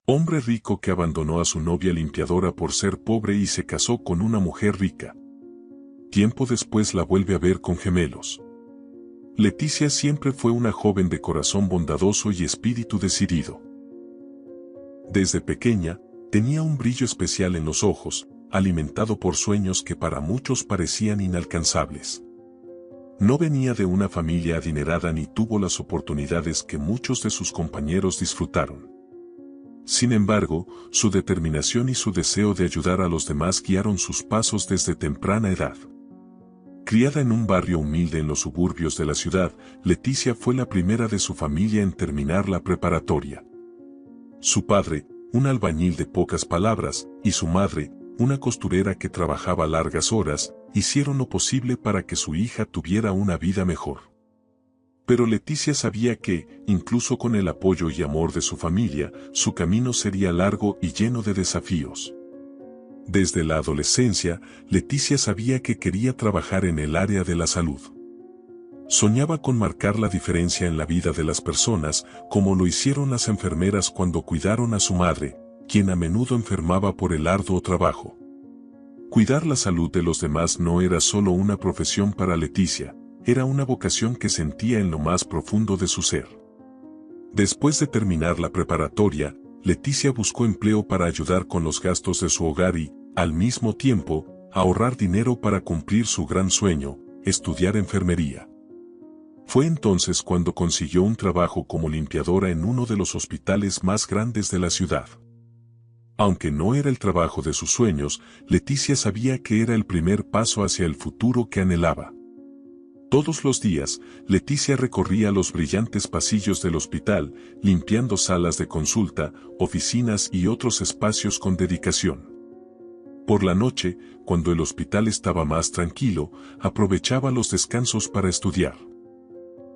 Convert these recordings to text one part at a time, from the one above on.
Hombre rico que abandonó a su novia limpiadora por ser pobre y se casó con una mujer rica. Tiempo después la vuelve a ver con gemelos. Leticia siempre fue una joven de corazón bondadoso y espíritu decidido. Desde pequeña, tenía un brillo especial en los ojos, alimentado por sueños que para muchos parecían inalcanzables. No venía de una familia adinerada ni tuvo las oportunidades que muchos de sus compañeros disfrutaron. Sin embargo, su determinación y su deseo de ayudar a los demás guiaron sus pasos desde temprana edad. Criada en un barrio humilde en los suburbios de la ciudad, Leticia fue la primera de su familia en terminar la preparatoria. Su padre, un albañil de pocas palabras, y su madre, una costurera que trabajaba largas horas, hicieron lo posible para que su hija tuviera una vida mejor. Pero Leticia sabía que, incluso con el apoyo y amor de su familia, su camino sería largo y lleno de desafíos. Desde la adolescencia, Leticia sabía que quería trabajar en el área de la salud. Soñaba con marcar la diferencia en la vida de las personas, como lo hicieron las enfermeras cuando cuidaron a su madre, quien a menudo enfermaba por el arduo trabajo. Cuidar la salud de los demás no era solo una profesión para Leticia, era una vocación que sentía en lo más profundo de su ser. Después de terminar la preparatoria, Leticia buscó empleo para ayudar con los gastos de su hogar y, al mismo tiempo, ahorrar dinero para cumplir su gran sueño, estudiar enfermería. Fue entonces cuando consiguió un trabajo como limpiadora en uno de los hospitales más grandes de la ciudad. Aunque no era el trabajo de sus sueños, Leticia sabía que era el primer paso hacia el futuro que anhelaba. Todos los días, Leticia recorría los brillantes pasillos del hospital, limpiando salas de consulta, oficinas y otros espacios con dedicación. Por la noche, cuando el hospital estaba más tranquilo, aprovechaba los descansos para estudiar.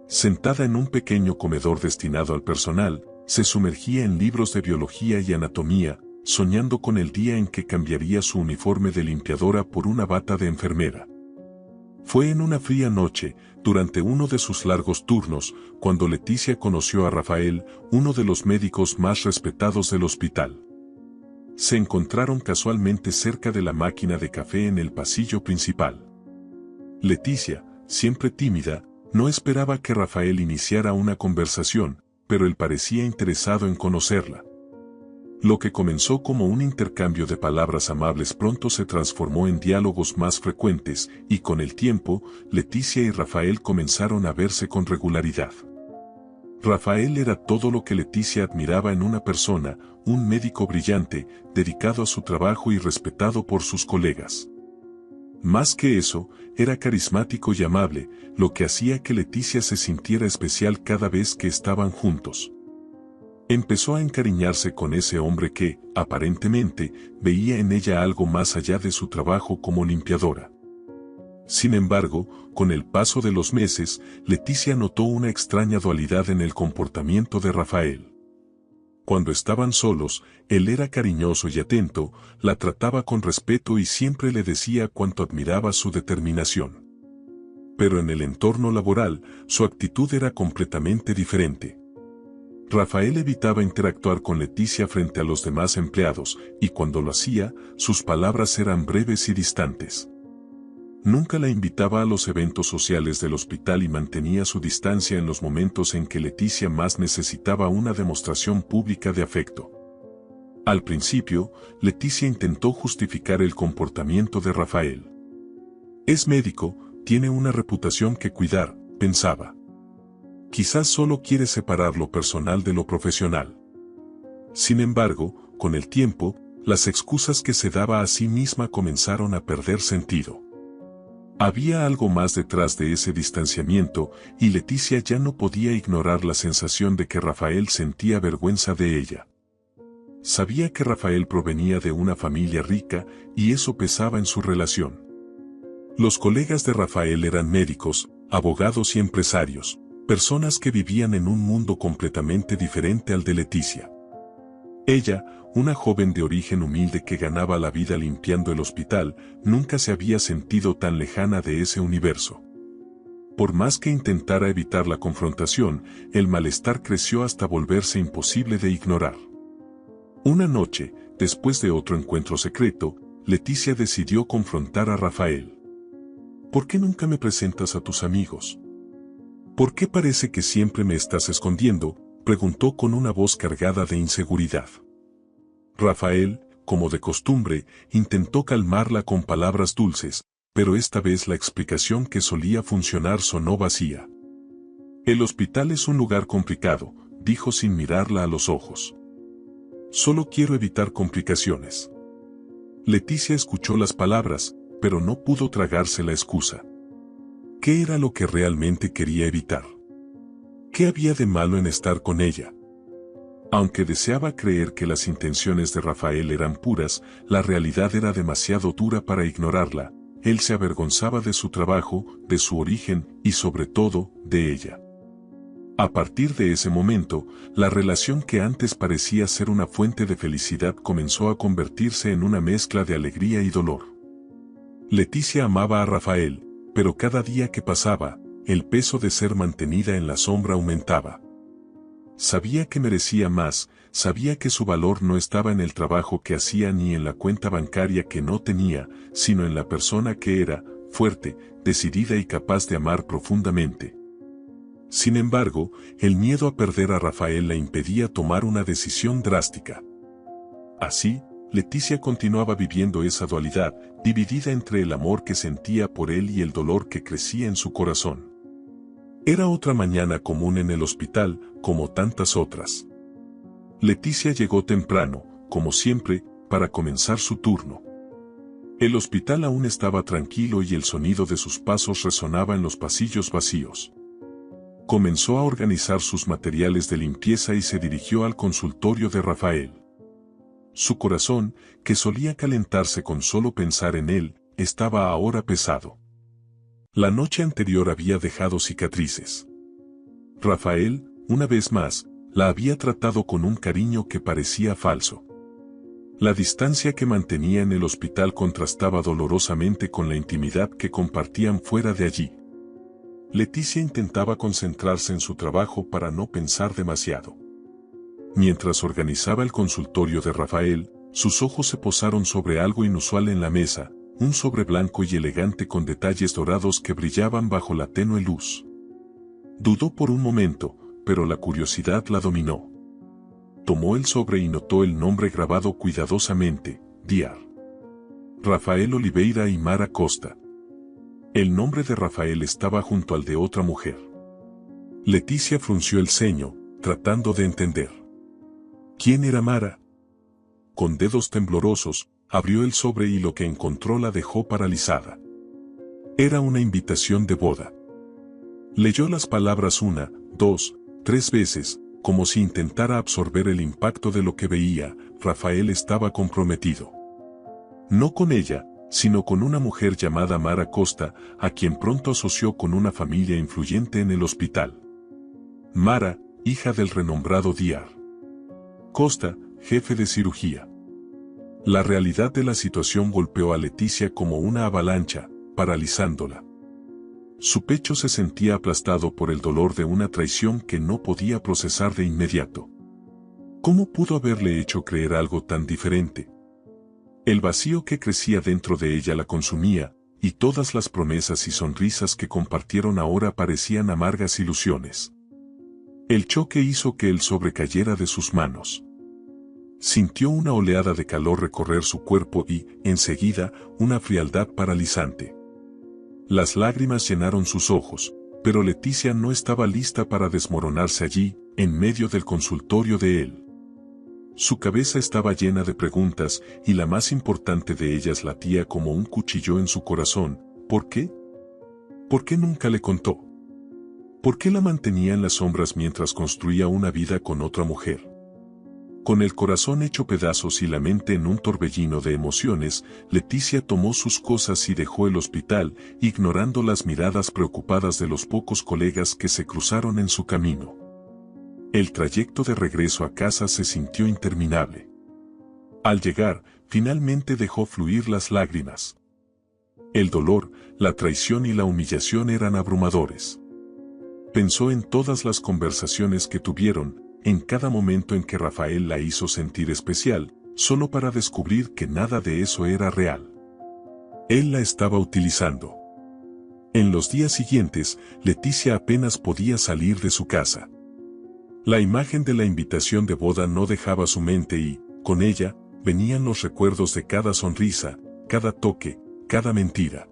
Sentada en un pequeño comedor destinado al personal, se sumergía en libros de biología y anatomía, soñando con el día en que cambiaría su uniforme de limpiadora por una bata de enfermera. Fue en una fría noche, durante uno de sus largos turnos, cuando Leticia conoció a Rafael, uno de los médicos más respetados del hospital. Se encontraron casualmente cerca de la máquina de café en el pasillo principal. Leticia, siempre tímida, no esperaba que Rafael iniciara una conversación, pero él parecía interesado en conocerla. Lo que comenzó como un intercambio de palabras amables pronto se transformó en diálogos más frecuentes, y con el tiempo, Leticia y Rafael comenzaron a verse con regularidad. Rafael era todo lo que Leticia admiraba en una persona, un médico brillante, dedicado a su trabajo y respetado por sus colegas. Más que eso, era carismático y amable, lo que hacía que Leticia se sintiera especial cada vez que estaban juntos. Empezó a encariñarse con ese hombre que, aparentemente, veía en ella algo más allá de su trabajo como limpiadora. Sin embargo, con el paso de los meses, Leticia notó una extraña dualidad en el comportamiento de Rafael. Cuando estaban solos, él era cariñoso y atento, la trataba con respeto y siempre le decía cuánto admiraba su determinación. Pero en el entorno laboral, su actitud era completamente diferente. Rafael evitaba interactuar con Leticia frente a los demás empleados, y cuando lo hacía, sus palabras eran breves y distantes. Nunca la invitaba a los eventos sociales del hospital y mantenía su distancia en los momentos en que Leticia más necesitaba una demostración pública de afecto. Al principio, Leticia intentó justificar el comportamiento de Rafael. Es médico, tiene una reputación que cuidar, pensaba. Quizás solo quiere separar lo personal de lo profesional. Sin embargo, con el tiempo, las excusas que se daba a sí misma comenzaron a perder sentido. Había algo más detrás de ese distanciamiento, y Leticia ya no podía ignorar la sensación de que Rafael sentía vergüenza de ella. Sabía que Rafael provenía de una familia rica, y eso pesaba en su relación. Los colegas de Rafael eran médicos, abogados y empresarios, personas que vivían en un mundo completamente diferente al de Leticia. Ella, una joven de origen humilde que ganaba la vida limpiando el hospital, nunca se había sentido tan lejana de ese universo. Por más que intentara evitar la confrontación, el malestar creció hasta volverse imposible de ignorar. Una noche, después de otro encuentro secreto, Leticia decidió confrontar a Rafael. ¿Por qué nunca me presentas a tus amigos? ¿Por qué parece que siempre me estás escondiendo?, preguntó con una voz cargada de inseguridad. Rafael, como de costumbre, intentó calmarla con palabras dulces, pero esta vez la explicación que solía funcionar sonó vacía. El hospital es un lugar complicado, dijo sin mirarla a los ojos. Solo quiero evitar complicaciones. Leticia escuchó las palabras, pero no pudo tragarse la excusa. ¿Qué era lo que realmente quería evitar? ¿Qué había de malo en estar con ella? Aunque deseaba creer que las intenciones de Rafael eran puras, la realidad era demasiado dura para ignorarla. Él se avergonzaba de su trabajo, de su origen y sobre todo, de ella. A partir de ese momento, la relación que antes parecía ser una fuente de felicidad comenzó a convertirse en una mezcla de alegría y dolor. Leticia amaba a Rafael, pero cada día que pasaba, el peso de ser mantenida en la sombra aumentaba. Sabía que merecía más, sabía que su valor no estaba en el trabajo que hacía ni en la cuenta bancaria que no tenía, sino en la persona que era, fuerte, decidida y capaz de amar profundamente. Sin embargo, el miedo a perder a Rafael la impedía tomar una decisión drástica. Así, Leticia continuaba viviendo esa dualidad, dividida entre el amor que sentía por él y el dolor que crecía en su corazón. Era otra mañana común en el hospital, como tantas otras. Leticia llegó temprano, como siempre, para comenzar su turno. El hospital aún estaba tranquilo y el sonido de sus pasos resonaba en los pasillos vacíos. Comenzó a organizar sus materiales de limpieza y se dirigió al consultorio de Rafael. Su corazón, que solía calentarse con solo pensar en él, estaba ahora pesado. La noche anterior había dejado cicatrices. Rafael, una vez más, la había tratado con un cariño que parecía falso. La distancia que mantenía en el hospital contrastaba dolorosamente con la intimidad que compartían fuera de allí. Leticia intentaba concentrarse en su trabajo para no pensar demasiado. Mientras organizaba el consultorio de Rafael, sus ojos se posaron sobre algo inusual en la mesa, un sobre blanco y elegante con detalles dorados que brillaban bajo la tenue luz. Dudó por un momento, pero la curiosidad la dominó. Tomó el sobre y notó el nombre grabado cuidadosamente, Dr. Rafael Oliveira y Mara Costa. El nombre de Rafael estaba junto al de otra mujer. Leticia frunció el ceño, tratando de entender. ¿Quién era Mara? Con dedos temblorosos, abrió el sobre y lo que encontró la dejó paralizada. Era una invitación de boda. Leyó las palabras 1, 2, 3 veces, como si intentara absorber el impacto de lo que veía. Rafael estaba comprometido. No con ella, sino con una mujer llamada Mara Costa, a quien pronto asoció con una familia influyente en el hospital. Mara, hija del renombrado Dr. Costa, jefe de cirugía. La realidad de la situación golpeó a Leticia como una avalancha, paralizándola. Su pecho se sentía aplastado por el dolor de una traición que no podía procesar de inmediato. ¿Cómo pudo haberle hecho creer algo tan diferente? El vacío que crecía dentro de ella la consumía, y todas las promesas y sonrisas que compartieron ahora parecían amargas ilusiones. El choque hizo que el sobre cayera de sus manos. Sintió una oleada de calor recorrer su cuerpo y, enseguida, una frialdad paralizante. Las lágrimas llenaron sus ojos, pero Leticia no estaba lista para desmoronarse allí, en medio del consultorio de él. Su cabeza estaba llena de preguntas, y la más importante de ellas latía como un cuchillo en su corazón. ¿Por qué? ¿Por qué nunca le contó? ¿Por qué la mantenía en las sombras mientras construía una vida con otra mujer? Con el corazón hecho pedazos y la mente en un torbellino de emociones, Leticia tomó sus cosas y dejó el hospital, ignorando las miradas preocupadas de los pocos colegas que se cruzaron en su camino. El trayecto de regreso a casa se sintió interminable. Al llegar, finalmente dejó fluir las lágrimas. El dolor, la traición y la humillación eran abrumadores. Pensó en todas las conversaciones que tuvieron, en cada momento en que Rafael la hizo sentir especial, solo para descubrir que nada de eso era real. Él la estaba utilizando. En los días siguientes, Leticia apenas podía salir de su casa. La imagen de la invitación de boda no dejaba su mente y, con ella, venían los recuerdos de cada sonrisa, cada toque, cada mentira.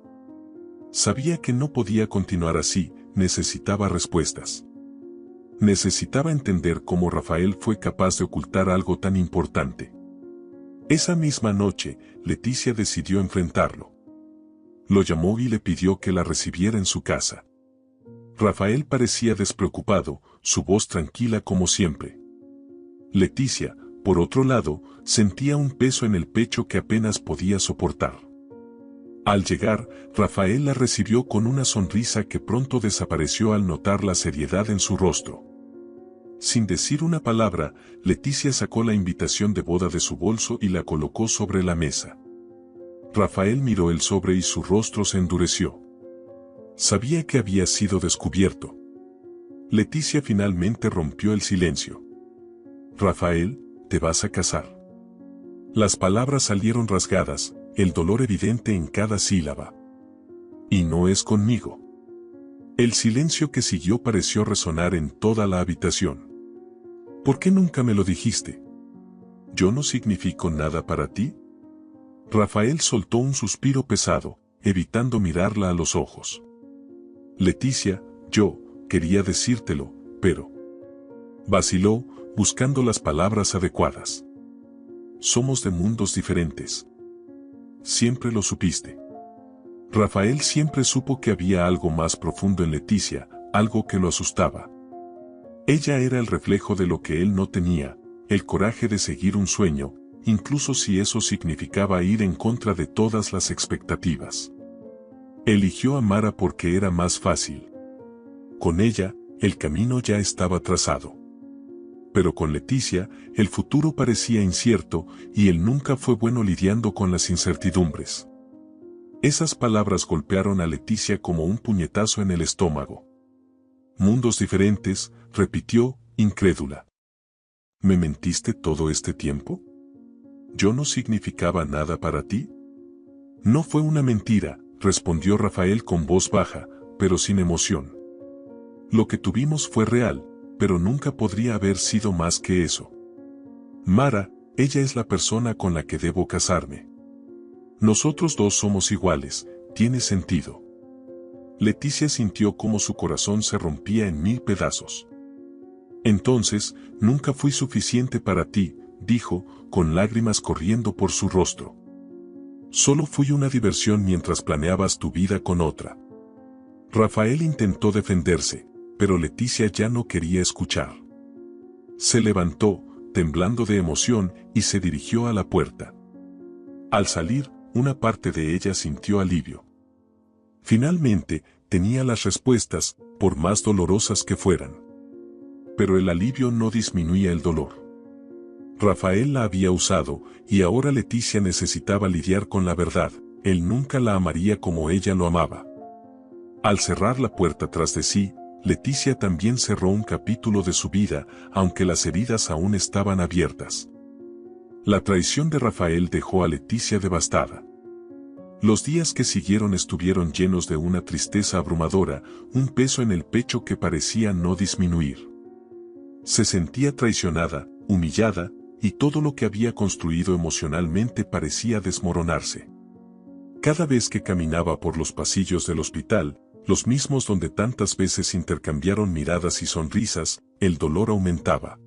Sabía que no podía continuar así, necesitaba respuestas. Necesitaba entender cómo Rafael fue capaz de ocultar algo tan importante. Esa misma noche, Leticia decidió enfrentarlo. Lo llamó y le pidió que la recibiera en su casa. Rafael parecía despreocupado, su voz tranquila como siempre. Leticia, por otro lado, sentía un peso en el pecho que apenas podía soportar. Al llegar, Rafael la recibió con una sonrisa que pronto desapareció al notar la seriedad en su rostro. Sin decir una palabra, Leticia sacó la invitación de boda de su bolso y la colocó sobre la mesa. Rafael miró el sobre y su rostro se endureció. Sabía que había sido descubierto. Leticia finalmente rompió el silencio. «Rafael, ¿te vas a casar?». Las palabras salieron rasgadas, el dolor evidente en cada sílaba. «Y no es conmigo». El silencio que siguió pareció resonar en toda la habitación. «¿Por qué nunca me lo dijiste? ¿Yo no significo nada para ti?». Rafael soltó un suspiro pesado, evitando mirarla a los ojos. «Leticia, yo quería decírtelo, pero…». Vaciló, buscando las palabras adecuadas. «Somos de mundos diferentes. Siempre lo supiste». Rafael siempre supo que había algo más profundo en Leticia, algo que lo asustaba. Ella era el reflejo de lo que él no tenía, el coraje de seguir un sueño, incluso si eso significaba ir en contra de todas las expectativas. Eligió a Mara porque era más fácil. Con ella, el camino ya estaba trazado. Pero con Leticia, el futuro parecía incierto y él nunca fue bueno lidiando con las incertidumbres. Esas palabras golpearon a Leticia como un puñetazo en el estómago. «Mundos diferentes», repitió, incrédula. «¿Me mentiste todo este tiempo? ¿Yo no significaba nada para ti?». «No fue una mentira», respondió Rafael con voz baja, pero sin emoción. «Lo que tuvimos fue real, pero nunca podría haber sido más que eso. Mara, ella es la persona con la que debo casarme. Nosotros dos somos iguales, tiene sentido». Leticia sintió cómo su corazón se rompía en 1000 pedazos. «Entonces, nunca fui suficiente para ti», dijo, con lágrimas corriendo por su rostro. «Solo fui una diversión mientras planeabas tu vida con otra». Rafael intentó defenderse, pero Leticia ya no quería escuchar. Se levantó, temblando de emoción, y se dirigió a la puerta. Al salir, una parte de ella sintió alivio. Finalmente, tenía las respuestas, por más dolorosas que fueran. Pero el alivio no disminuía el dolor. Rafael la había usado, y ahora Leticia necesitaba lidiar con la verdad, él nunca la amaría como ella lo amaba. Al cerrar la puerta tras de sí, Leticia también cerró un capítulo de su vida, aunque las heridas aún estaban abiertas. La traición de Rafael dejó a Leticia devastada. Los días que siguieron estuvieron llenos de una tristeza abrumadora, un peso en el pecho que parecía no disminuir. Se sentía traicionada, humillada, y todo lo que había construido emocionalmente parecía desmoronarse. Cada vez que caminaba por los pasillos del hospital, los mismos donde tantas veces intercambiaron miradas y sonrisas, el dolor aumentaba.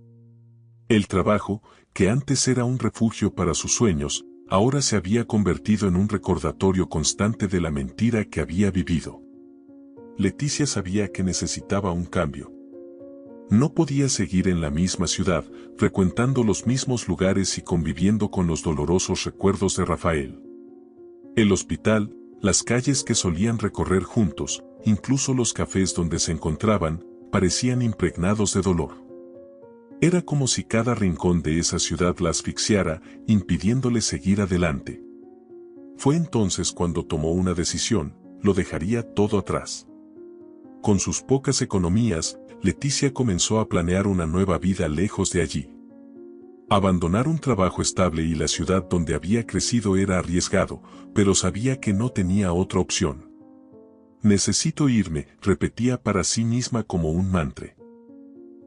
El trabajo, que antes era un refugio para sus sueños, ahora se había convertido en un recordatorio constante de la mentira que había vivido. Leticia sabía que necesitaba un cambio. No podía seguir en la misma ciudad, frecuentando los mismos lugares y conviviendo con los dolorosos recuerdos de Rafael. El hospital, las calles que solían recorrer juntos, incluso los cafés donde se encontraban, parecían impregnados de dolor. Era como si cada rincón de esa ciudad la asfixiara, impidiéndole seguir adelante. Fue entonces cuando tomó una decisión, lo dejaría todo atrás. Con sus pocas economías, Leticia comenzó a planear una nueva vida lejos de allí. Abandonar un trabajo estable y la ciudad donde había crecido era arriesgado, pero sabía que no tenía otra opción. Necesito irme, repetía para sí misma como un mantra.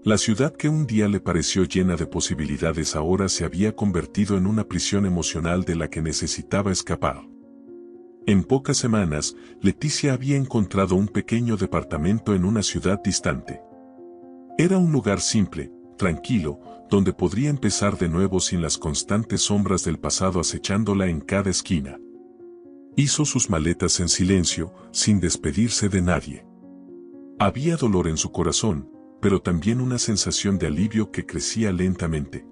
La ciudad que un día le pareció llena de posibilidades ahora se había convertido en una prisión emocional de la que necesitaba escapar. En pocas semanas, Leticia había encontrado un pequeño departamento en una ciudad distante. Era un lugar simple, tranquilo, donde podría empezar de nuevo sin las constantes sombras del pasado acechándola en cada esquina. Hizo sus maletas en silencio, sin despedirse de nadie. Había dolor en su corazón, pero también una sensación de alivio que crecía lentamente.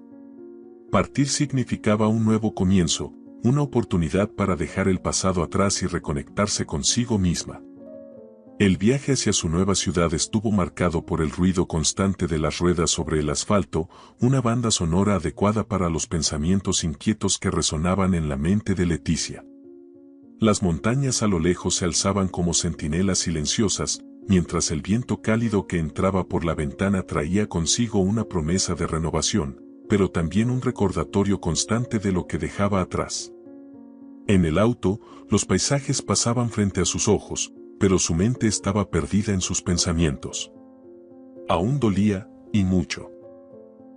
Partir significaba un nuevo comienzo, una oportunidad para dejar el pasado atrás y reconectarse consigo misma. El viaje hacia su nueva ciudad estuvo marcado por el ruido constante de las ruedas sobre el asfalto, una banda sonora adecuada para los pensamientos inquietos que resonaban en la mente de Leticia. Las montañas a lo lejos se alzaban como centinelas silenciosas, mientras el viento cálido que entraba por la ventana traía consigo una promesa de renovación, pero también un recordatorio constante de lo que dejaba atrás. En el auto, los paisajes pasaban frente a sus ojos, pero su mente estaba perdida en sus pensamientos. Aún dolía, y mucho.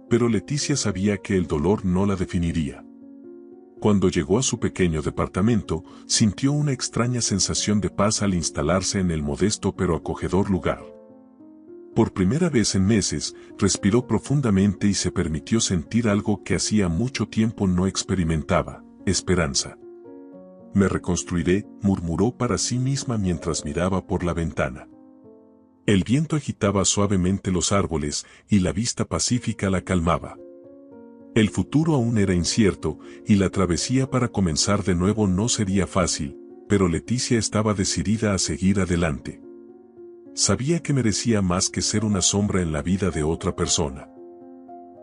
Pero Leticia sabía que el dolor no la definiría. Cuando llegó a su pequeño departamento, sintió una extraña sensación de paz al instalarse en el modesto pero acogedor lugar. Por primera vez en meses, respiró profundamente y se permitió sentir algo que hacía mucho tiempo no experimentaba: esperanza. Me reconstruiré, murmuró para sí misma mientras miraba por la ventana. El viento agitaba suavemente los árboles y la vista pacífica la calmaba. El futuro aún era incierto y la travesía para comenzar de nuevo no sería fácil, pero Leticia estaba decidida a seguir adelante. Sabía que merecía más que ser una sombra en la vida de otra persona.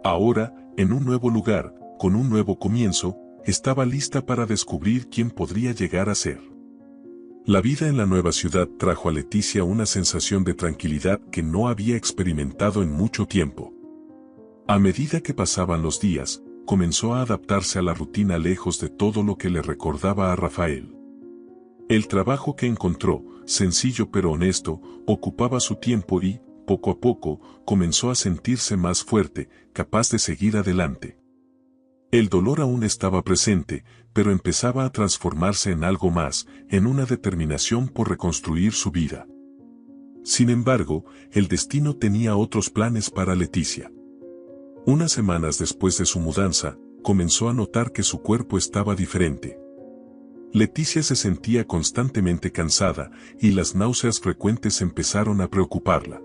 Ahora, en un nuevo lugar, con un nuevo comienzo, estaba lista para descubrir quién podría llegar a ser. La vida en la nueva ciudad trajo a Leticia una sensación de tranquilidad que no había experimentado en mucho tiempo. A medida que pasaban los días, comenzó a adaptarse a la rutina lejos de todo lo que le recordaba a Rafael. El trabajo que encontró, sencillo pero honesto, ocupaba su tiempo y, poco a poco, comenzó a sentirse más fuerte, capaz de seguir adelante. El dolor aún estaba presente, pero empezaba a transformarse en algo más, en una determinación por reconstruir su vida. Sin embargo, el destino tenía otros planes para Leticia. Unas semanas después de su mudanza, comenzó a notar que su cuerpo estaba diferente. Leticia se sentía constantemente cansada, y las náuseas frecuentes empezaron a preocuparla.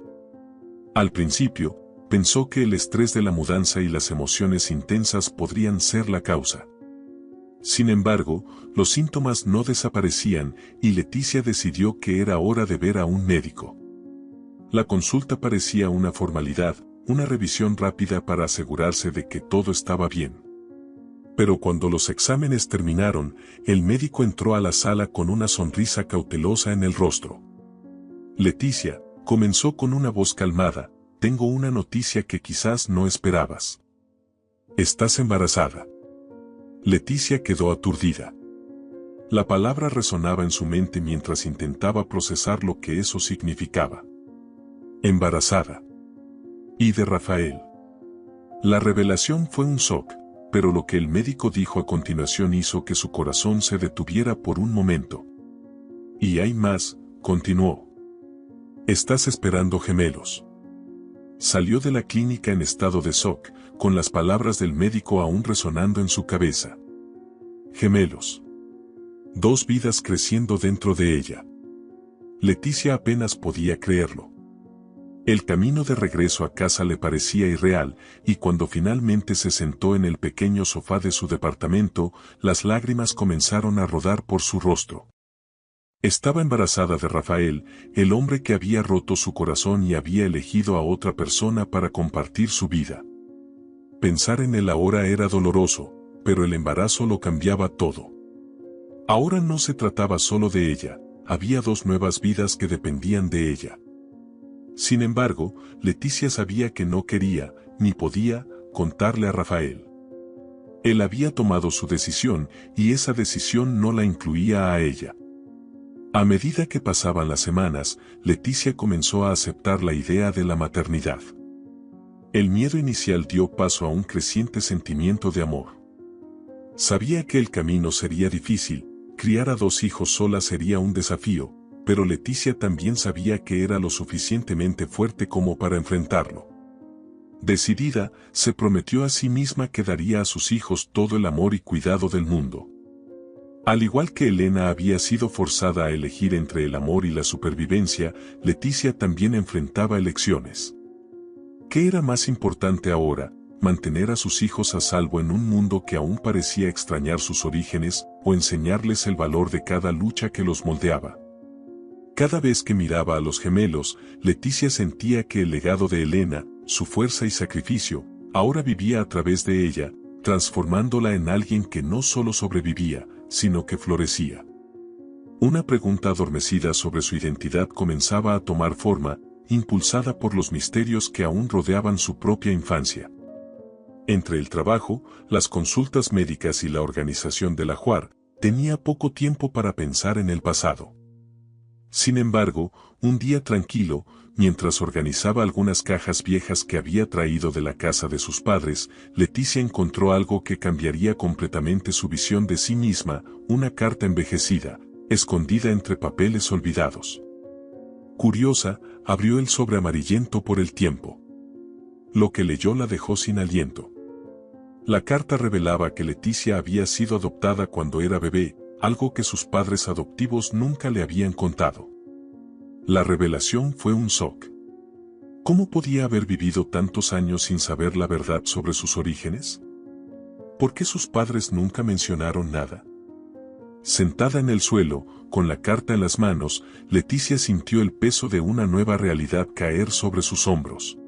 Al principio, pensó que el estrés de la mudanza y las emociones intensas podrían ser la causa. Sin embargo, los síntomas no desaparecían y Leticia decidió que era hora de ver a un médico. La consulta parecía una formalidad, una revisión rápida para asegurarse de que todo estaba bien. Pero cuando los exámenes terminaron, el médico entró a la sala con una sonrisa cautelosa en el rostro. Leticia, comenzó con una voz calmada, tengo una noticia que quizás no esperabas. Estás embarazada. Leticia quedó aturdida. La palabra resonaba en su mente mientras intentaba procesar lo que eso significaba. Embarazada. Y de Rafael. La revelación fue un shock, pero lo que el médico dijo a continuación hizo que su corazón se detuviera por un momento. Y hay más, continuó. Estás esperando gemelos. Salió de la clínica en estado de shock, con las palabras del médico aún resonando en su cabeza. Gemelos. 2 vidas creciendo dentro de ella. Leticia apenas podía creerlo. El camino de regreso a casa le parecía irreal, y cuando finalmente se sentó en el pequeño sofá de su departamento, las lágrimas comenzaron a rodar por su rostro. Estaba embarazada de Rafael, el hombre que había roto su corazón y había elegido a otra persona para compartir su vida. Pensar en él ahora era doloroso, pero el embarazo lo cambiaba todo. Ahora no se trataba solo de ella, había 2 nuevas vidas que dependían de ella. Sin embargo, Leticia sabía que no quería, ni podía, contarle a Rafael. Él había tomado su decisión y esa decisión no la incluía a ella. A medida que pasaban las semanas, Leticia comenzó a aceptar la idea de la maternidad. El miedo inicial dio paso a un creciente sentimiento de amor. Sabía que el camino sería difícil, criar a 2 hijos sola sería un desafío, pero Leticia también sabía que era lo suficientemente fuerte como para enfrentarlo. Decidida, se prometió a sí misma que daría a sus hijos todo el amor y cuidado del mundo. Al igual que Elena había sido forzada a elegir entre el amor y la supervivencia, Leticia también enfrentaba elecciones. ¿Qué era más importante ahora, mantener a sus hijos a salvo en un mundo que aún parecía extrañar sus orígenes, o enseñarles el valor de cada lucha que los moldeaba? Cada vez que miraba a los gemelos, Leticia sentía que el legado de Elena, su fuerza y sacrificio, ahora vivía a través de ella, transformándola en alguien que no solo sobrevivía, sino que florecía. Una pregunta adormecida sobre su identidad comenzaba a tomar forma, impulsada por los misterios que aún rodeaban su propia infancia. Entre el trabajo, las consultas médicas y la organización del ajuar, tenía poco tiempo para pensar en el pasado. Sin embargo, un día tranquilo, mientras organizaba algunas cajas viejas que había traído de la casa de sus padres, Leticia encontró algo que cambiaría completamente su visión de sí misma, una carta envejecida, escondida entre papeles olvidados. Curiosa, abrió el sobre amarillento por el tiempo. Lo que leyó la dejó sin aliento. La carta revelaba que Leticia había sido adoptada cuando era bebé, algo que sus padres adoptivos nunca le habían contado. La revelación fue un shock. ¿Cómo podía haber vivido tantos años sin saber la verdad sobre sus orígenes? ¿Por qué sus padres nunca mencionaron nada? Sentada en el suelo, con la carta en las manos, Leticia sintió el peso de una nueva realidad caer sobre sus hombros.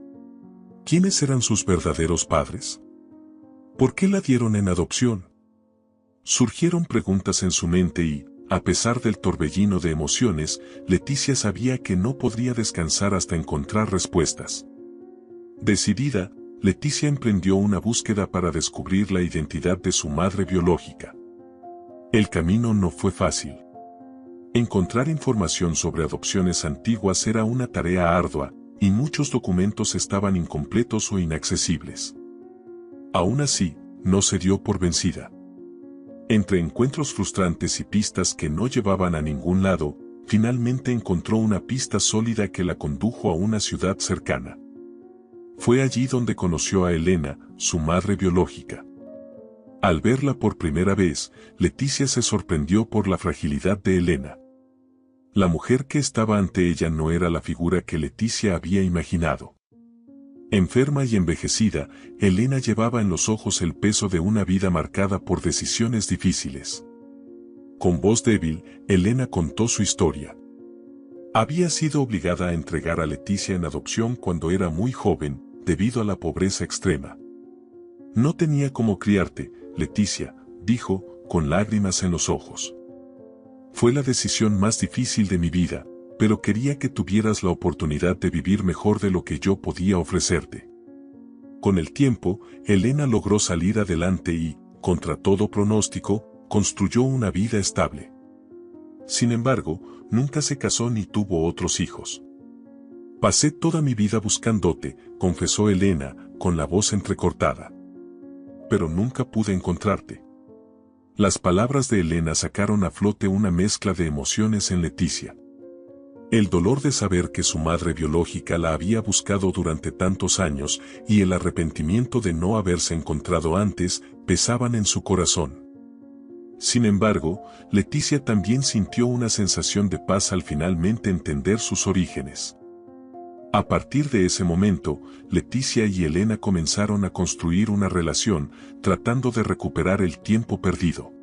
¿Quiénes eran sus verdaderos padres? ¿Por qué la dieron en adopción? Surgieron preguntas en su mente y, a pesar del torbellino de emociones, Leticia sabía que no podría descansar hasta encontrar respuestas. Decidida, Leticia emprendió una búsqueda para descubrir la identidad de su madre biológica. El camino no fue fácil. Encontrar información sobre adopciones antiguas era una tarea ardua, y muchos documentos estaban incompletos o inaccesibles. Aún así, no se dio por vencida. Entre encuentros frustrantes y pistas que no llevaban a ningún lado, finalmente encontró una pista sólida que la condujo a una ciudad cercana. Fue allí donde conoció a Elena, su madre biológica. Al verla por primera vez, Leticia se sorprendió por la fragilidad de Elena. La mujer que estaba ante ella no era la figura que Leticia había imaginado. Enferma y envejecida, Elena llevaba en los ojos el peso de una vida marcada por decisiones difíciles. Con voz débil, Elena contó su historia. Había sido obligada a entregar a Leticia en adopción cuando era muy joven, debido a la pobreza extrema. No tenía cómo criarte, Leticia, dijo, con lágrimas en los ojos. Fue la decisión más difícil de mi vida, pero quería que tuvieras la oportunidad de vivir mejor de lo que yo podía ofrecerte. Con el tiempo, Elena logró salir adelante y, contra todo pronóstico, construyó una vida estable. Sin embargo, nunca se casó ni tuvo otros hijos. Pasé toda mi vida buscándote, confesó Elena, con la voz entrecortada. Pero nunca pude encontrarte. Las palabras de Elena sacaron a flote una mezcla de emociones en Leticia. El dolor de saber que su madre biológica la había buscado durante tantos años y el arrepentimiento de no haberse encontrado antes pesaban en su corazón. Sin embargo, Leticia también sintió una sensación de paz al finalmente entender sus orígenes. A partir de ese momento, Leticia y Elena comenzaron a construir una relación, tratando de recuperar el tiempo perdido.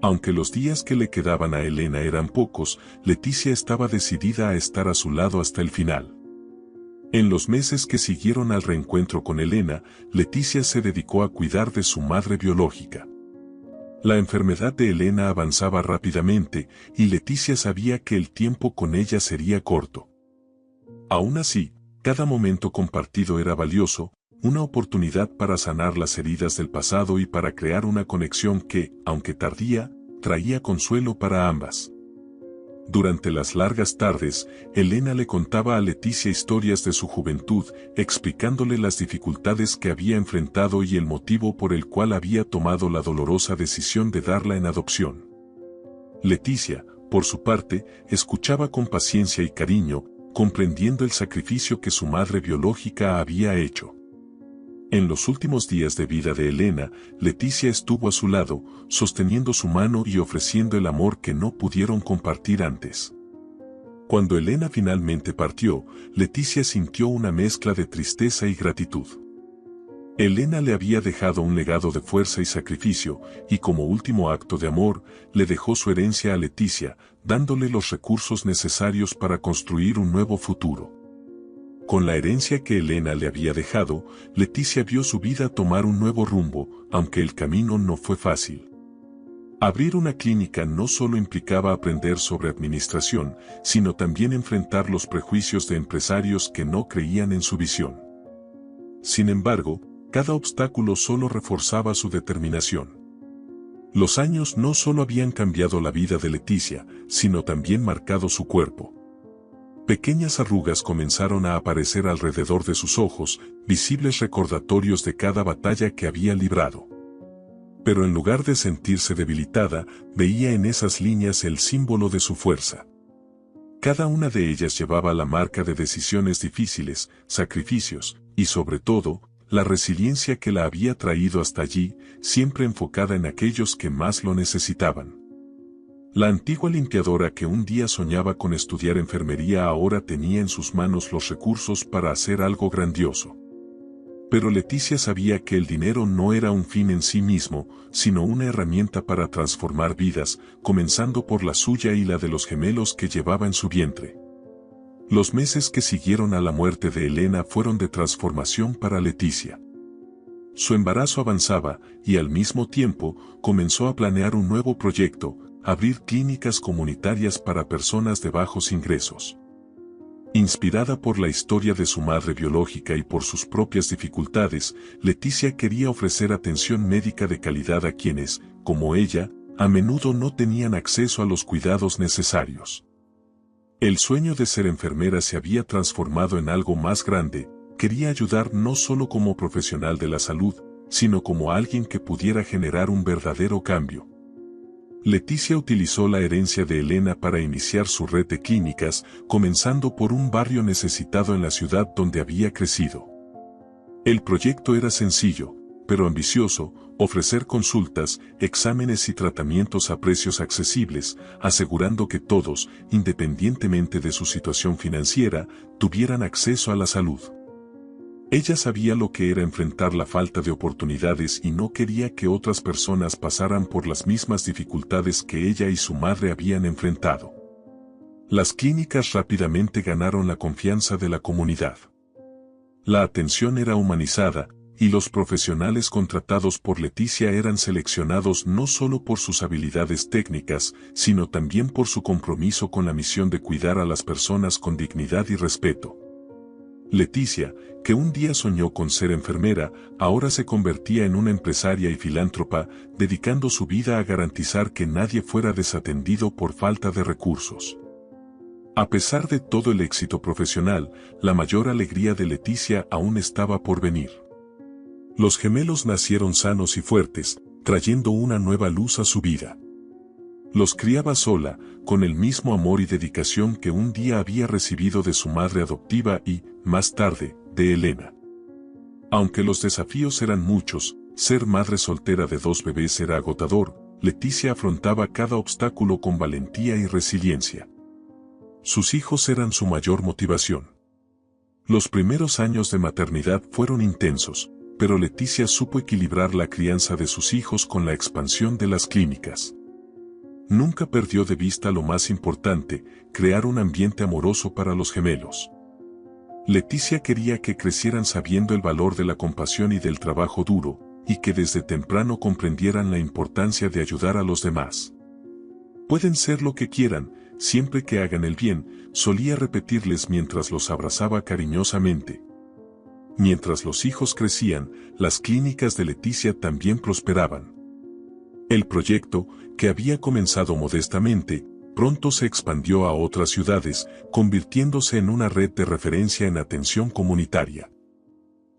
Aunque los días que le quedaban a Elena eran pocos, Leticia estaba decidida a estar a su lado hasta el final. En los meses que siguieron al reencuentro con Elena, Leticia se dedicó a cuidar de su madre biológica. La enfermedad de Elena avanzaba rápidamente, y Leticia sabía que el tiempo con ella sería corto. Aún así, cada momento compartido era valioso, una oportunidad para sanar las heridas del pasado y para crear una conexión que, aunque tardía, traía consuelo para ambas. Durante las largas tardes, Elena le contaba a Leticia historias de su juventud, explicándole las dificultades que había enfrentado y el motivo por el cual había tomado la dolorosa decisión de darla en adopción. Leticia, por su parte, escuchaba con paciencia y cariño, comprendiendo el sacrificio que su madre biológica había hecho. En los últimos días de vida de Elena, Leticia estuvo a su lado, sosteniendo su mano y ofreciendo el amor que no pudieron compartir antes. Cuando Elena finalmente partió, Leticia sintió una mezcla de tristeza y gratitud. Elena le había dejado un legado de fuerza y sacrificio, y como último acto de amor, le dejó su herencia a Leticia, dándole los recursos necesarios para construir un nuevo futuro. Con la herencia que Elena le había dejado, Leticia vio su vida tomar un nuevo rumbo, aunque el camino no fue fácil. Abrir una clínica no solo implicaba aprender sobre administración, sino también enfrentar los prejuicios de empresarios que no creían en su visión. Sin embargo, cada obstáculo solo reforzaba su determinación. Los años no solo habían cambiado la vida de Leticia, sino también marcado su cuerpo. Pequeñas arrugas comenzaron a aparecer alrededor de sus ojos, visibles recordatorios de cada batalla que había librado. Pero en lugar de sentirse debilitada, veía en esas líneas el símbolo de su fuerza. Cada una de ellas llevaba la marca de decisiones difíciles, sacrificios, y sobre todo, la resiliencia que la había traído hasta allí, siempre enfocada en aquellos que más lo necesitaban. La antigua limpiadora que un día soñaba con estudiar enfermería ahora tenía en sus manos los recursos para hacer algo grandioso. Pero Leticia sabía que el dinero no era un fin en sí mismo, sino una herramienta para transformar vidas, comenzando por la suya y la de los gemelos que llevaba en su vientre. Los meses que siguieron a la muerte de Elena fueron de transformación para Leticia. Su embarazo avanzaba, y al mismo tiempo, comenzó a planear un nuevo proyecto: abrir clínicas comunitarias para personas de bajos ingresos. Inspirada por la historia de su madre biológica y por sus propias dificultades, Leticia quería ofrecer atención médica de calidad a quienes, como ella, a menudo no tenían acceso a los cuidados necesarios. El sueño de ser enfermera se había transformado en algo más grande. Quería ayudar no solo como profesional de la salud, sino como alguien que pudiera generar un verdadero cambio. Leticia utilizó la herencia de Elena para iniciar su red de clínicas, comenzando por un barrio necesitado en la ciudad donde había crecido. El proyecto era sencillo, pero ambicioso: ofrecer consultas, exámenes y tratamientos a precios accesibles, asegurando que todos, independientemente de su situación financiera, tuvieran acceso a la salud. Ella sabía lo que era enfrentar la falta de oportunidades y no quería que otras personas pasaran por las mismas dificultades que ella y su madre habían enfrentado. Las clínicas rápidamente ganaron la confianza de la comunidad. La atención era humanizada, y los profesionales contratados por Leticia eran seleccionados no solo por sus habilidades técnicas, sino también por su compromiso con la misión de cuidar a las personas con dignidad y respeto. Leticia, que un día soñó con ser enfermera, ahora se convertía en una empresaria y filántropa, dedicando su vida a garantizar que nadie fuera desatendido por falta de recursos. A pesar de todo el éxito profesional, la mayor alegría de Leticia aún estaba por venir. Los gemelos nacieron sanos y fuertes, trayendo una nueva luz a su vida. Los criaba sola, con el mismo amor y dedicación que un día había recibido de su madre adoptiva y, más tarde, de Elena. Aunque los desafíos eran muchos, ser madre soltera de 2 bebés era agotador. Leticia afrontaba cada obstáculo con valentía y resiliencia. Sus hijos eran su mayor motivación. Los primeros años de maternidad fueron intensos, pero Leticia supo equilibrar la crianza de sus hijos con la expansión de las clínicas. Nunca perdió de vista lo más importante: crear un ambiente amoroso para los gemelos. Leticia quería que crecieran sabiendo el valor de la compasión y del trabajo duro, y que desde temprano comprendieran la importancia de ayudar a los demás. Pueden ser lo que quieran, siempre que hagan el bien, solía repetirles mientras los abrazaba cariñosamente. Mientras los hijos crecían, las clínicas de Leticia también prosperaban. El proyecto, que había comenzado modestamente, pronto se expandió a otras ciudades, convirtiéndose en una red de referencia en atención comunitaria.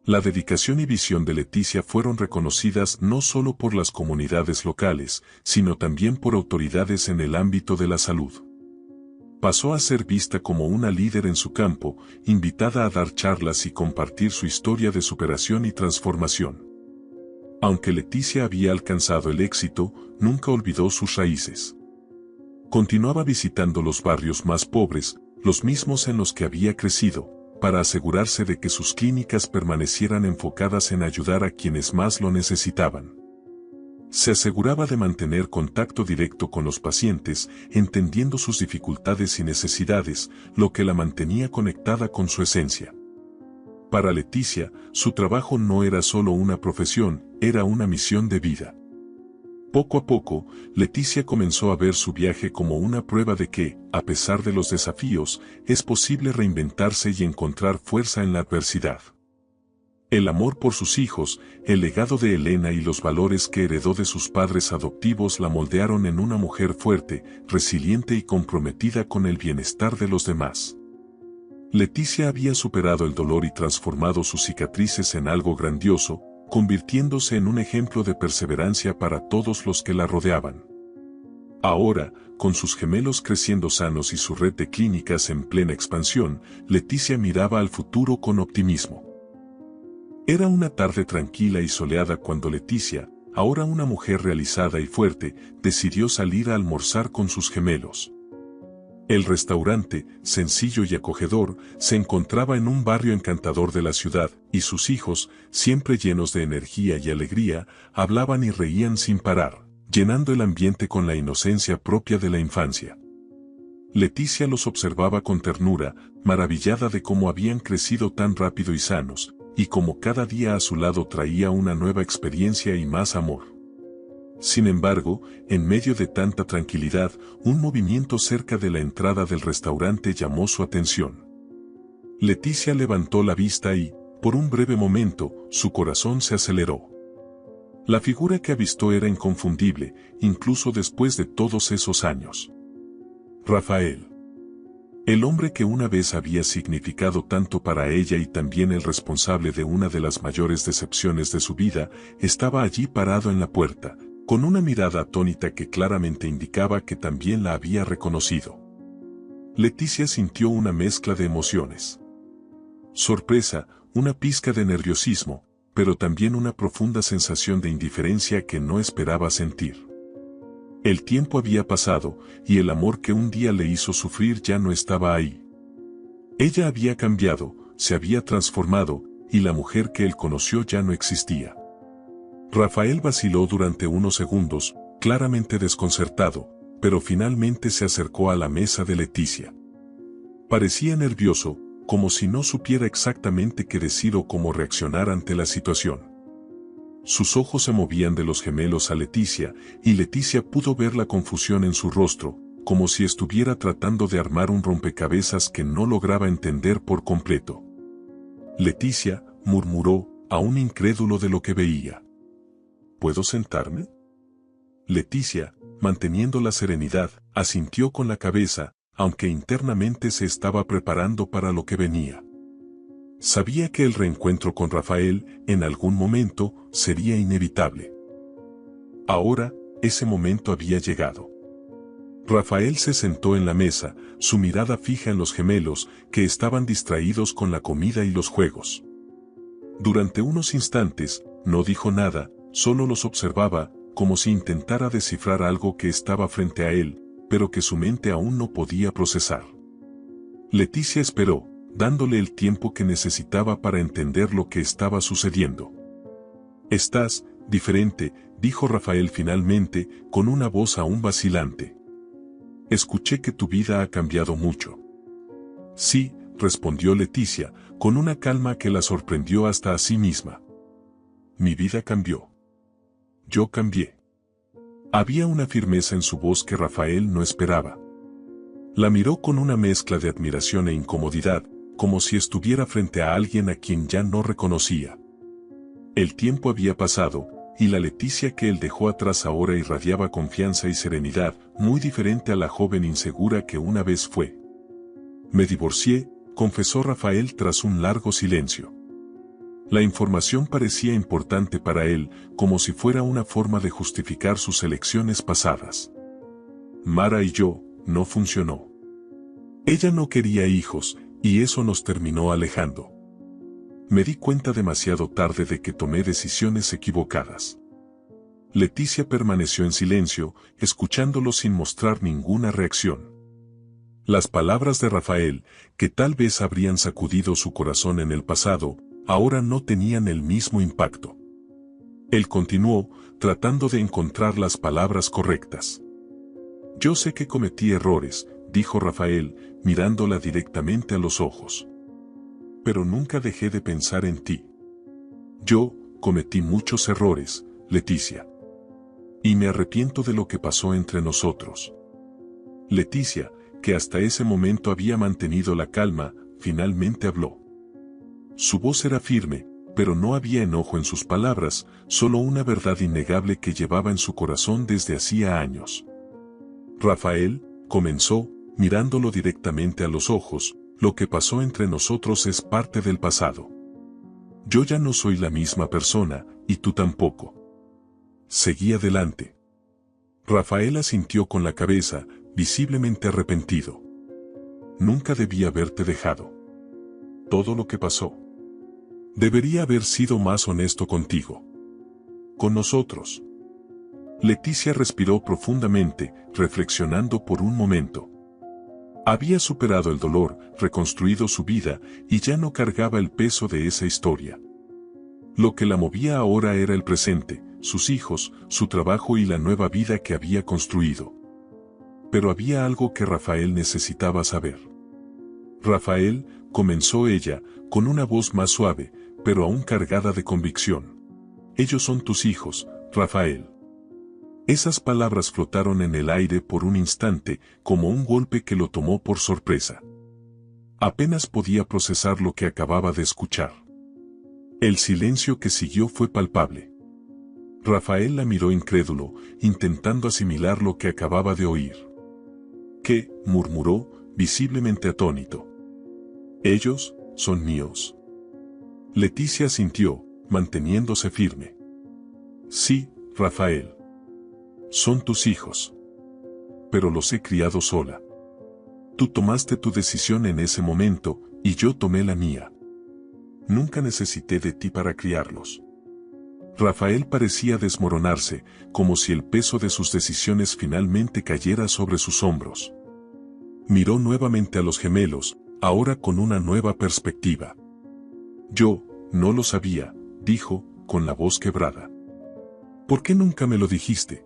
La dedicación y visión de Leticia fueron reconocidas no solo por las comunidades locales, sino también por autoridades en el ámbito de la salud. Pasó a ser vista como una líder en su campo, invitada a dar charlas y compartir su historia de superación y transformación. Aunque Leticia había alcanzado el éxito, nunca olvidó sus raíces. Continuaba visitando los barrios más pobres, los mismos en los que había crecido, para asegurarse de que sus clínicas permanecieran enfocadas en ayudar a quienes más lo necesitaban. Se aseguraba de mantener contacto directo con los pacientes, entendiendo sus dificultades y necesidades, lo que la mantenía conectada con su esencia. Para Leticia, su trabajo no era solo una profesión, era una misión de vida. Poco a poco, Leticia comenzó a ver su viaje como una prueba de que, a pesar de los desafíos, es posible reinventarse y encontrar fuerza en la adversidad. El amor por sus hijos, el legado de Elena y los valores que heredó de sus padres adoptivos la moldearon en una mujer fuerte, resiliente y comprometida con el bienestar de los demás. Leticia había superado el dolor y transformado sus cicatrices en algo grandioso, convirtiéndose en un ejemplo de perseverancia para todos los que la rodeaban. Ahora, con sus gemelos creciendo sanos y su red de clínicas en plena expansión, Leticia miraba al futuro con optimismo. Era una tarde tranquila y soleada cuando Leticia, ahora una mujer realizada y fuerte, decidió salir a almorzar con sus gemelos. El restaurante, sencillo y acogedor, se encontraba en un barrio encantador de la ciudad, y sus hijos, siempre llenos de energía y alegría, hablaban y reían sin parar, llenando el ambiente con la inocencia propia de la infancia. Leticia los observaba con ternura, maravillada de cómo habían crecido tan rápido y sanos, y cómo cada día a su lado traía una nueva experiencia y más amor. Sin embargo, en medio de tanta tranquilidad, un movimiento cerca de la entrada del restaurante llamó su atención. Leticia levantó la vista y, por un breve momento, su corazón se aceleró. La figura que avistó era inconfundible, incluso después de todos esos años. Rafael. El hombre que una vez había significado tanto para ella y también el responsable de una de las mayores decepciones de su vida, estaba allí parado en la puerta, con una mirada atónita que claramente indicaba que también la había reconocido. Leticia sintió una mezcla de emociones. Sorpresa, una pizca de nerviosismo, pero también una profunda sensación de indiferencia que no esperaba sentir. El tiempo había pasado, y el amor que un día le hizo sufrir ya no estaba ahí. Ella había cambiado, se había transformado, y la mujer que él conoció ya no existía. Rafael vaciló durante unos segundos, claramente desconcertado, pero finalmente se acercó a la mesa de Leticia. Parecía nervioso, como si no supiera exactamente qué decir o cómo reaccionar ante la situación. Sus ojos se movían de los gemelos a Leticia, y Leticia pudo ver la confusión en su rostro, como si estuviera tratando de armar un rompecabezas que no lograba entender por completo. Leticia, murmuró, aún incrédulo de lo que veía. ¿Puedo sentarme? Leticia, manteniendo la serenidad, asintió con la cabeza, aunque internamente se estaba preparando para lo que venía. Sabía que el reencuentro con Rafael, en algún momento, sería inevitable. Ahora, ese momento había llegado. Rafael se sentó en la mesa, su mirada fija en los gemelos, que estaban distraídos con la comida y los juegos. Durante unos instantes, no dijo nada, solo los observaba, como si intentara descifrar algo que estaba frente a él, pero que su mente aún no podía procesar. Leticia esperó, dándole el tiempo que necesitaba para entender lo que estaba sucediendo. «Estás diferente», dijo Rafael finalmente, con una voz aún vacilante. «Escuché que tu vida ha cambiado mucho». «Sí», respondió Leticia, con una calma que la sorprendió hasta a sí misma. «Mi vida cambió. Yo cambié». Había una firmeza en su voz que Rafael no esperaba. La miró con una mezcla de admiración e incomodidad, como si estuviera frente a alguien a quien ya no reconocía. El tiempo había pasado, y la Leticia que él dejó atrás ahora irradiaba confianza y serenidad, muy diferente a la joven insegura que una vez fue. Me divorcié, confesó Rafael tras un largo silencio. La información parecía importante para él, como si fuera una forma de justificar sus elecciones pasadas. Mara y yo, no funcionó. Ella no quería hijos, y eso nos terminó alejando. Me di cuenta demasiado tarde de que tomé decisiones equivocadas. Leticia permaneció en silencio, escuchándolo sin mostrar ninguna reacción. Las palabras de Rafael, que tal vez habrían sacudido su corazón en el pasado, ahora no tenían el mismo impacto. Él continuó, tratando de encontrar las palabras correctas. Yo sé que cometí errores, dijo Rafael, mirándola directamente a los ojos. Pero nunca dejé de pensar en ti. Yo cometí muchos errores, Leticia. Y me arrepiento de lo que pasó entre nosotros. Leticia, que hasta ese momento había mantenido la calma, finalmente habló. Su voz era firme, pero no había enojo en sus palabras, solo una verdad innegable que llevaba en su corazón desde hacía años. Rafael, comenzó, mirándolo directamente a los ojos, lo que pasó entre nosotros es parte del pasado. Yo ya no soy la misma persona, y tú tampoco. Seguí adelante. Rafael asintió con la cabeza, visiblemente arrepentido. Nunca debí haberte dejado. Todo lo que pasó. Debería haber sido más honesto contigo. Con nosotros. Leticia respiró profundamente, reflexionando por un momento. Había superado el dolor, reconstruido su vida, y ya no cargaba el peso de esa historia. Lo que la movía ahora era el presente, sus hijos, su trabajo y la nueva vida que había construido. Pero había algo que Rafael necesitaba saber. Rafael, comenzó ella, con una voz más suave, pero aún cargada de convicción. Ellos son tus hijos, Rafael. Esas palabras flotaron en el aire por un instante, como un golpe que lo tomó por sorpresa. Apenas podía procesar lo que acababa de escuchar. El silencio que siguió fue palpable. Rafael la miró incrédulo, intentando asimilar lo que acababa de oír. ¿Qué?, murmuró, visiblemente atónito. Ellos son míos. Leticia asintió, manteniéndose firme. Sí, Rafael. Son tus hijos. Pero los he criado sola. Tú tomaste tu decisión en ese momento, y yo tomé la mía. Nunca necesité de ti para criarlos. Rafael parecía desmoronarse, como si el peso de sus decisiones finalmente cayera sobre sus hombros. Miró nuevamente a los gemelos, ahora con una nueva perspectiva. Yo, no lo sabía, dijo, con la voz quebrada. ¿Por qué nunca me lo dijiste?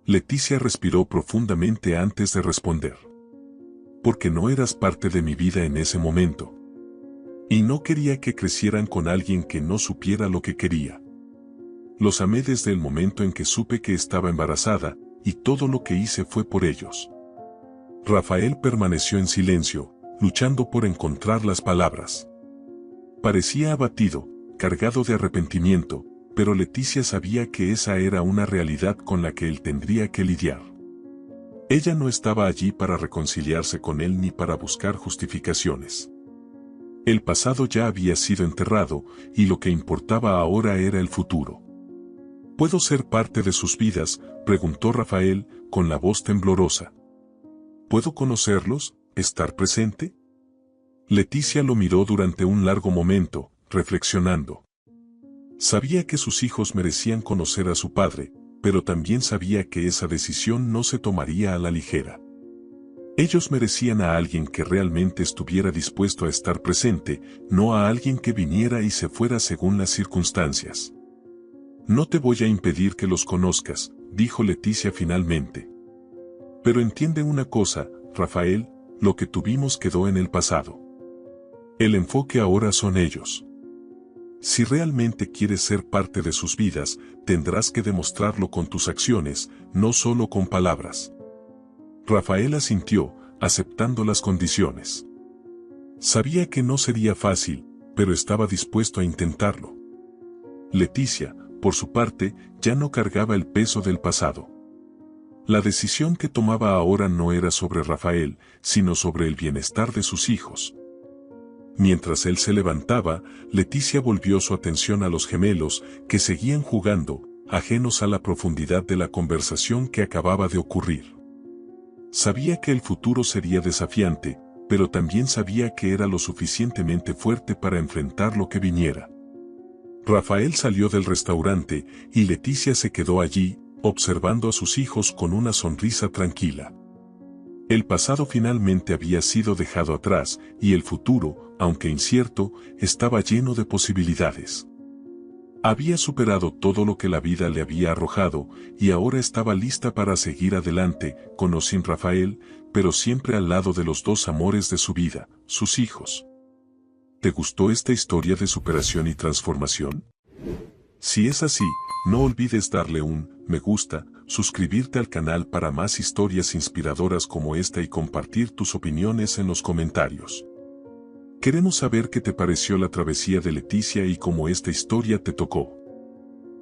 Leticia respiró profundamente antes de responder. Porque no eras parte de mi vida en ese momento. Y no quería que crecieran con alguien que no supiera lo que quería. Los amé desde el momento en que supe que estaba embarazada, y todo lo que hice fue por ellos. Rafael permaneció en silencio, luchando por encontrar las palabras. Parecía abatido, cargado de arrepentimiento, pero Leticia sabía que esa era una realidad con la que él tendría que lidiar. Ella no estaba allí para reconciliarse con él ni para buscar justificaciones. El pasado ya había sido enterrado, y lo que importaba ahora era el futuro. ¿Puedo ser parte de sus vidas?, preguntó Rafael, con la voz temblorosa. ¿Puedo conocerlos, estar presente? Leticia lo miró durante un largo momento, reflexionando. Sabía que sus hijos merecían conocer a su padre, pero también sabía que esa decisión no se tomaría a la ligera. Ellos merecían a alguien que realmente estuviera dispuesto a estar presente, no a alguien que viniera y se fuera según las circunstancias. No te voy a impedir que los conozcas, dijo Leticia finalmente. Pero entiende una cosa, Rafael, lo que tuvimos quedó en el pasado. El enfoque ahora son ellos. Si realmente quieres ser parte de sus vidas, tendrás que demostrarlo con tus acciones, no solo con palabras. Rafael asintió, aceptando las condiciones. Sabía que no sería fácil, pero estaba dispuesto a intentarlo. Leticia, por su parte, ya no cargaba el peso del pasado. La decisión que tomaba ahora no era sobre Rafael, sino sobre el bienestar de sus hijos. Mientras él se levantaba, Leticia volvió su atención a los gemelos, que seguían jugando, ajenos a la profundidad de la conversación que acababa de ocurrir. Sabía que el futuro sería desafiante, pero también sabía que era lo suficientemente fuerte para enfrentar lo que viniera. Rafael salió del restaurante, y Leticia se quedó allí, observando a sus hijos con una sonrisa tranquila. El pasado finalmente había sido dejado atrás, y el futuro, aunque incierto, estaba lleno de posibilidades. Había superado todo lo que la vida le había arrojado, y ahora estaba lista para seguir adelante, con o sin Rafael, pero siempre al lado de los dos amores de su vida, sus hijos. ¿Te gustó esta historia de superación y transformación? Si es así, no olvides darle un me gusta, suscribirte al canal para más historias inspiradoras como esta y compartir tus opiniones en los comentarios. Queremos saber qué te pareció la travesía de Leticia y cómo esta historia te tocó.